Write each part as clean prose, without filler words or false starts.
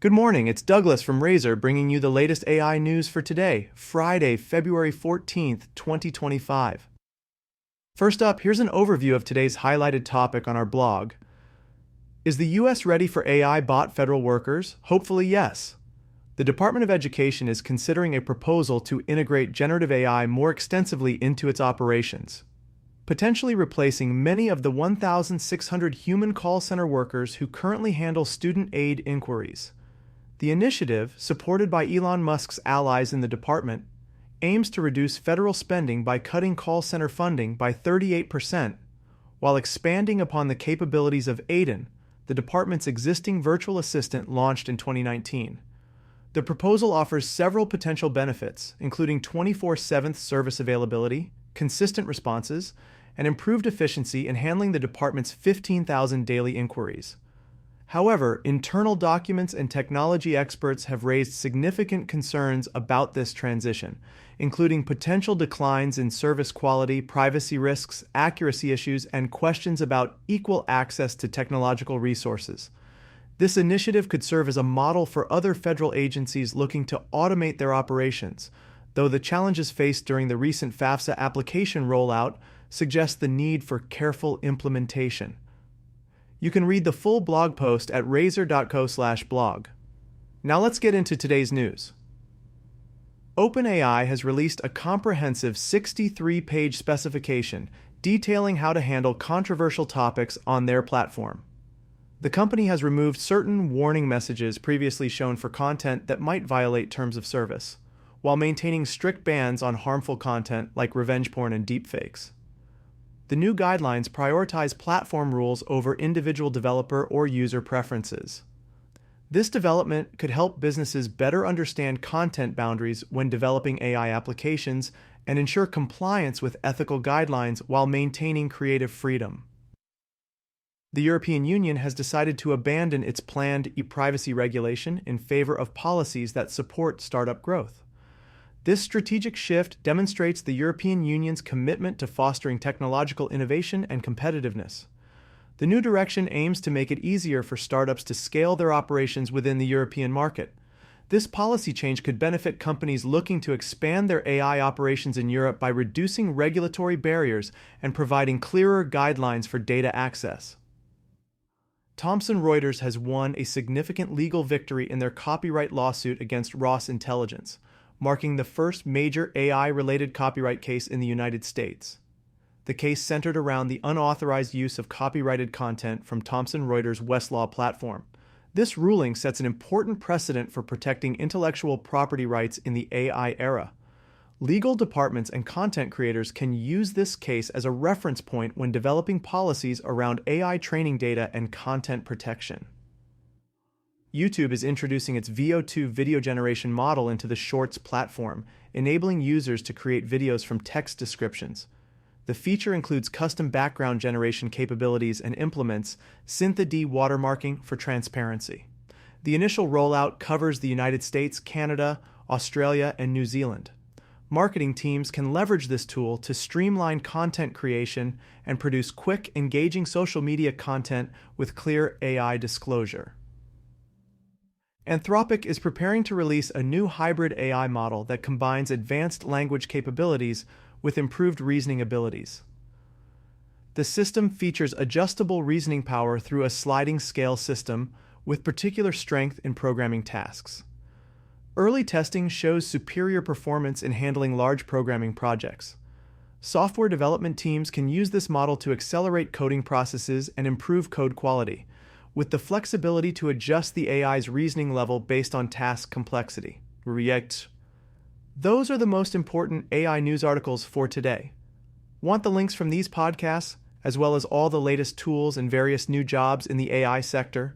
Good morning, it's Douglas from RAIZOR bringing you the latest AI news for today, Friday, February 14th, 2025. First up, here's an overview of today's highlighted topic on our blog. Is the U.S. ready for AI bot federal workers? Hopefully, yes. The Department of Education is considering a proposal to integrate generative AI more extensively into its operations, potentially replacing many of the 1,600 human call center workers who currently handle student aid inquiries. The initiative, supported by Elon Musk's allies in the department, aims to reduce federal spending by cutting call center funding by 38%, while expanding upon the capabilities of Aiden, the department's existing virtual assistant launched in 2019. The proposal offers several potential benefits, including 24/7 service availability, consistent responses, and improved efficiency in handling the department's 15,000 daily inquiries. However, internal documents and technology experts have raised significant concerns about this transition, including potential declines in service quality, privacy risks, accuracy issues, and questions about equal access to technological resources. This initiative could serve as a model for other federal agencies looking to automate their operations, though the challenges faced during the recent FAFSA application rollout suggest the need for careful implementation. You can read the full blog post at razor.co/blog. Now let's get into today's news. OpenAI has released a comprehensive 63-page specification detailing how to handle controversial topics on their platform. The company has removed certain warning messages previously shown for content that might violate terms of service, while maintaining strict bans on harmful content like revenge porn and deepfakes. The new guidelines prioritize platform rules over individual developer or user preferences. This development could help businesses better understand content boundaries when developing AI applications and ensure compliance with ethical guidelines while maintaining creative freedom. The European Union has decided to abandon its planned e-privacy regulation in favor of policies that support startup growth. This strategic shift demonstrates the European Union's commitment to fostering technological innovation and competitiveness. The new direction aims to make it easier for startups to scale their operations within the European market. This policy change could benefit companies looking to expand their AI operations in Europe by reducing regulatory barriers and providing clearer guidelines for data access. Thomson Reuters has won a significant legal victory in their copyright lawsuit against Ross Intelligence, marking the first major AI-related copyright case in the United States. The case centered around the unauthorized use of copyrighted content from Thomson Reuters' Westlaw platform. This ruling sets an important precedent for protecting intellectual property rights in the AI era. Legal departments and content creators can use this case as a reference point when developing policies around AI training data and content protection. YouTube is introducing its VO2 video generation model into the Shorts platform, enabling users to create videos from text descriptions. The feature includes custom background generation capabilities and implements Synth-D watermarking for transparency. The initial rollout covers the United States, Canada, Australia, and New Zealand. Marketing teams can leverage this tool to streamline content creation and produce quick, engaging social media content with clear AI disclosure. Anthropic is preparing to release a new hybrid AI model that combines advanced language capabilities with improved reasoning abilities. The system features adjustable reasoning power through a sliding scale system with particular strength in programming tasks. Early testing shows superior performance in handling large programming projects. Software development teams can use this model to accelerate coding processes and improve code quality, with the flexibility to adjust the AI's reasoning level based on task complexity. Those are the most important AI news articles for today. Want the links from these podcasts, as well as all the latest tools and various new jobs in the AI sector?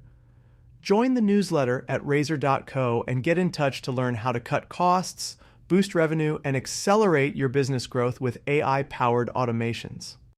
Join the newsletter at razor.co and get in touch to learn how to cut costs, boost revenue, and accelerate your business growth with AI-powered automations.